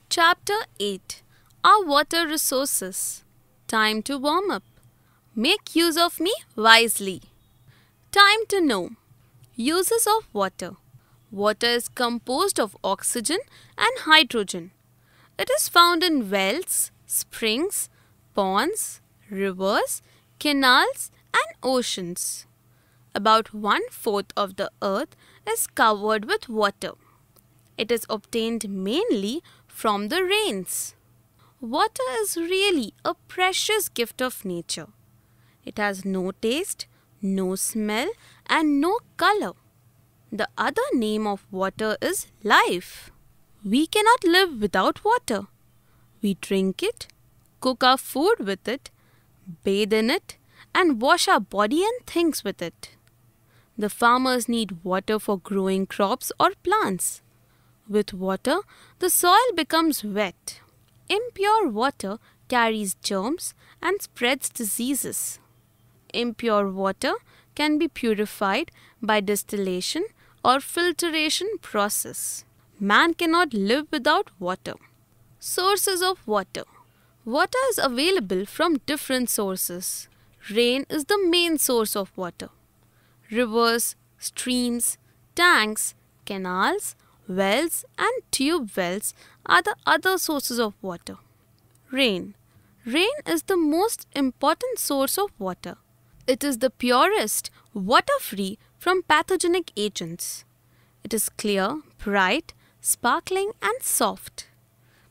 Chapter 8. Our Water Resources. Time to warm up. Make use of me wisely. Time to know. Uses of water. Water is composed of oxygen and hydrogen. It is found in wells, springs, ponds, rivers, canals, and oceans. About 1/4 of the earth is covered with water. It is obtained mainly from the rains. Water is really a precious gift of nature. It has no taste, no smell, and no color. The other name of water is life. We cannot live without water. We drink it, cook our food with it, bathe in it, and wash our body and things with it. The farmers need water for growing crops or plants. With water, the soil becomes wet. Impure water carries germs and spreads diseases. Impure water can be purified by distillation or filtration process. Man cannot live without water. Sources of water. Water is available from different sources. Rain is the main source of water. Rivers, streams, tanks, canals, wells and tube wells are the other sources of water. Rain. Rain is the most important source of water. It is the purest, water-free from pathogenic agents. It is clear, bright, sparkling and soft.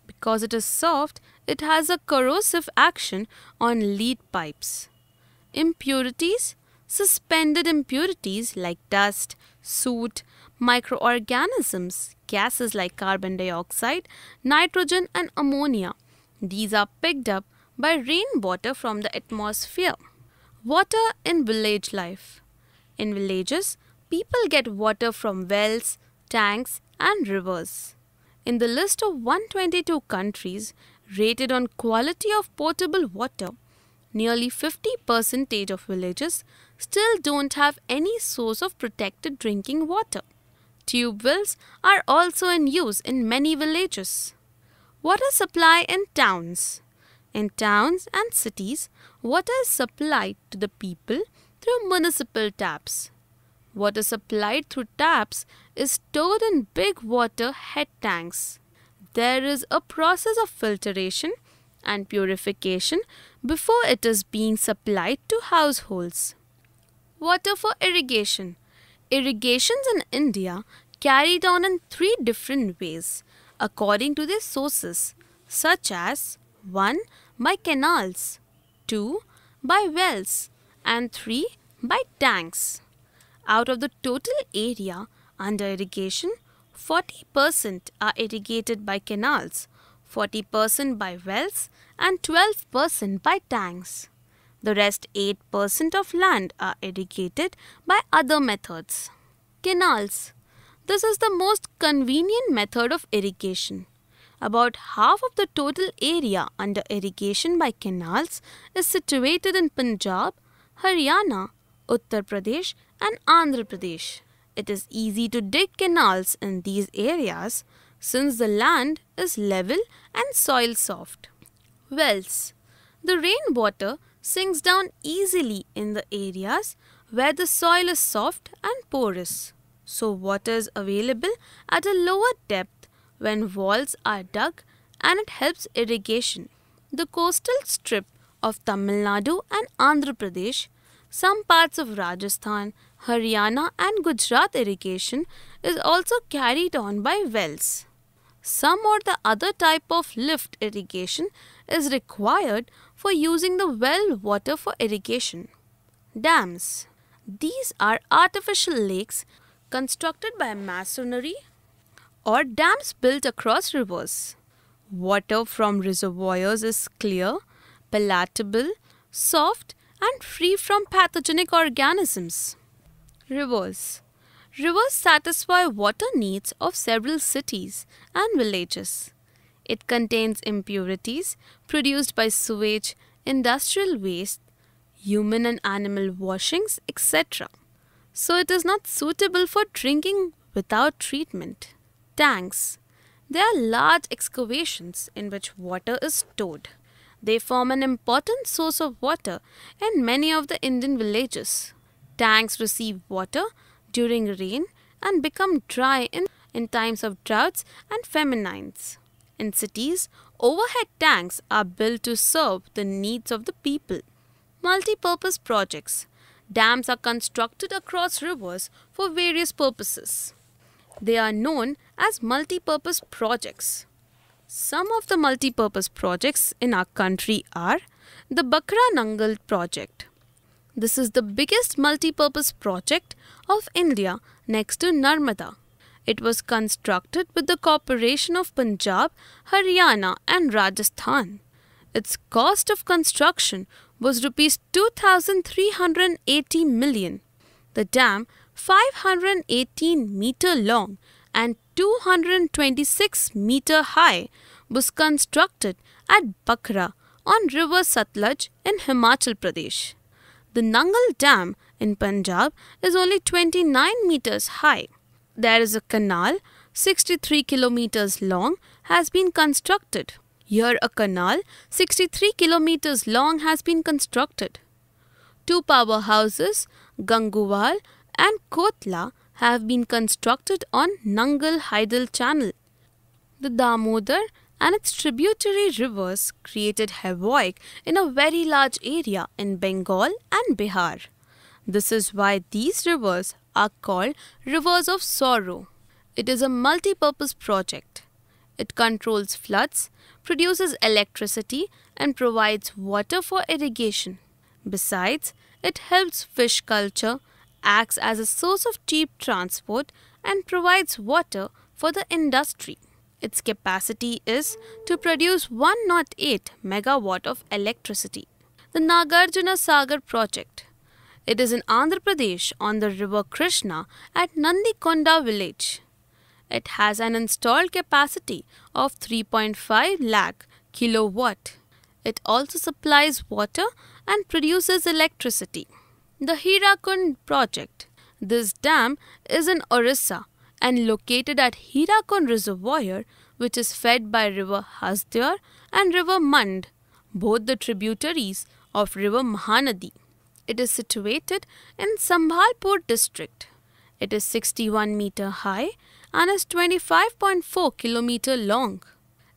Because it is soft, it has a corrosive action on lead pipes. Impurities. Suspended impurities like dust, soot, microorganisms, gases like carbon dioxide, nitrogen and ammonia. These are picked up by rainwater from the atmosphere. Water in village life. In villages, people get water from wells, tanks and rivers. In the list of 122 countries rated on quality of potable water, nearly 50% of villages still don't have any source of protected drinking water. Tube wells are also in use in many villages. Water supply in towns. In towns and cities, water is supplied to the people through municipal taps. Water supplied through taps is stored in big water head tanks. There is a process of filtration and purification before it is being supplied to households. Water for irrigation. Irrigations in India carried on in 3 different ways according to their sources, such as 1. By canals, 2. By wells, and 3. By tanks. Out of the total area under irrigation, 40% are irrigated by canals, 40% by wells, and 12% by tanks. The rest 8% of land are irrigated by other methods. Canals. This is the most convenient method of irrigation. About half of the total area under irrigation by canals is situated in Punjab, Haryana, Uttar Pradesh and Andhra Pradesh. It is easy to dig canals in these areas since the land is level and soil soft. Wells. The rainwater sinks down easily in the areas where the soil is soft and porous. So water is available at a lower depth when wells are dug and it helps irrigation. The coastal strip of Tamil Nadu and Andhra Pradesh, some parts of Rajasthan, Haryana and Gujarat irrigation is also carried on by wells. Some or the other type of lift irrigation is required for using the well water for irrigation. Dams. These are artificial lakes constructed by masonry or dams built across rivers. Water from reservoirs is clear, palatable, soft and free from pathogenic organisms. Rivers. Rivers satisfy water needs of several cities and villages. It contains impurities produced by sewage, industrial waste, human and animal washings, etc. So it is not suitable for drinking without treatment. Tanks. They are large excavations in which water is stored. They form an important source of water in many of the Indian villages. Tanks receive water during rain and become dry in times of droughts and famines. In cities, overhead tanks are built to serve the needs of the people. Multi-purpose projects. Dams are constructed across rivers for various purposes. They are known as multi-purpose projects. Some of the multi-purpose projects in our country are the Bakra Nangal project. This is the biggest multi-purpose project of India next to Narmada. It was constructed with the cooperation of Punjab, Haryana and Rajasthan. Its cost of construction was Rs 2,380 million. The dam, 518-meter long and 226-meter high, was constructed at Bakra on river Satluj in Himachal Pradesh. The Nangal Dam in Punjab is only 29 meters high. There is a canal 63 kilometers long has been constructed. Here a canal 63 kilometers long has been constructed. Two powerhouses, Ganguwal and Kotla, have been constructed on Nangal-Haidal Channel. The Damodar and its tributary rivers created havoc in a very large area in Bengal and Bihar. This is why these rivers are called rivers of sorrow. It is a multi-purpose project. It controls floods, produces electricity and provides water for irrigation. Besides, it helps fish culture, acts as a source of cheap transport and provides water for the industry. Its capacity is to produce 108 megawatt of electricity. The Nagarjuna Sagar project. It is in Andhra Pradesh on the river Krishna at Nandikonda village. It has an installed capacity of 3.5 lakh kilowatt. It also supplies water and produces electricity. The Hirakund project. This dam is in Orissa and located at Hirakund Reservoir, which is fed by river Hasdar and river Mand, both the tributaries of river Mahanadi. It is situated in Sambhalpur district. It is 61 meter high and is 25.4 kilometer long.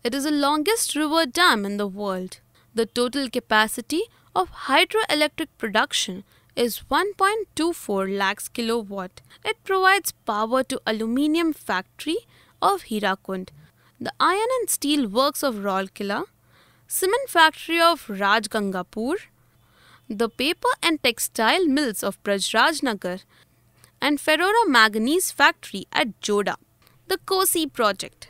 It is the longest river dam in the world. The total capacity of hydroelectric production is 1.24 lakhs kilowatt. It provides power to aluminium factory of Hirakund, the iron and steel works of Rourkela, cement factory of Rajgangapur, the paper and textile mills of Brajrajnagar, and ferro-manganese factory at Joda. The Kosi project.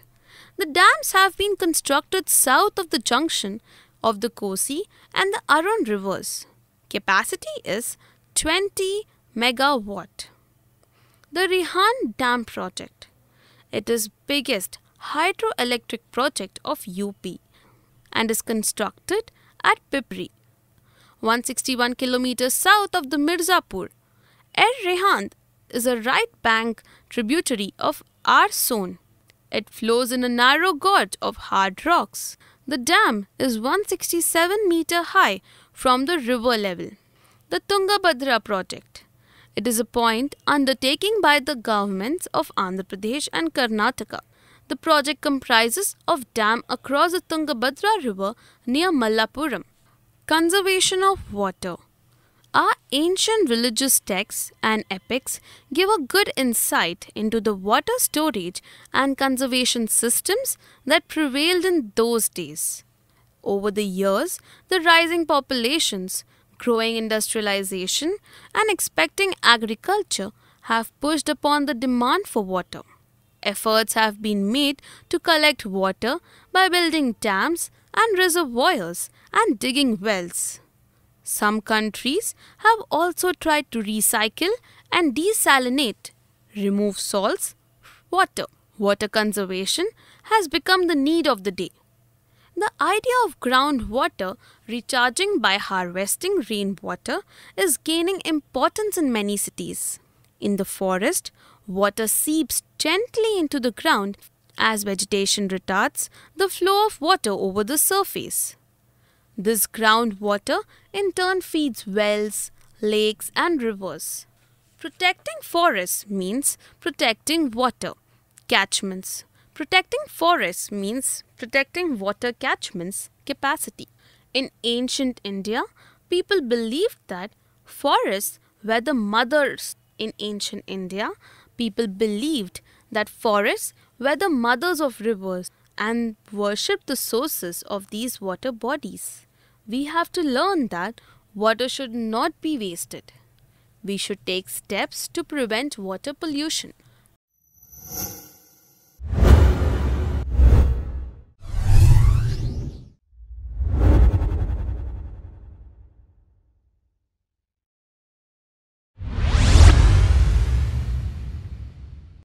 The dams have been constructed south of the junction of the Kosi and the Arun rivers. Capacity is 20 megawatt. The Rihan Dam project. It is biggest hydroelectric project of UP and is constructed at Pipri, 161 kilometers south of the Mirzapur. Rehan is a right bank tributary of Arson. It flows in a narrow gorge of hard rocks. The dam is 167 meter high from the river level. The Tungabhadra project. It is a point undertaken by the governments of Andhra Pradesh and Karnataka. The project comprises of dam across the Tungabhadra river near Mallapuram. Conservation of water. Our ancient religious texts and epics give a good insight into the water storage and conservation systems that prevailed in those days. Over the years, the rising populations, growing industrialization, and expecting agriculture have pushed upon the demand for water. Efforts have been made to collect water by building dams and reservoirs and digging wells. Some countries have also tried to recycle and desalinate, remove salts, water. Water conservation has become the need of the day. The idea of groundwater recharging by harvesting rainwater is gaining importance in many cities. In the forest, water seeps gently into the ground as vegetation retards the flow of water over the surface. This groundwater in turn feeds wells, lakes and rivers. Protecting forests means protecting water catchments. Protecting forests means protecting water catchments capacity. In ancient India, people believed that forests were the mothers. In ancient India, people believed that forests were the mothers of rivers and worshipped the sources of these water bodies. We have to learn that water should not be wasted. We should take steps to prevent water pollution.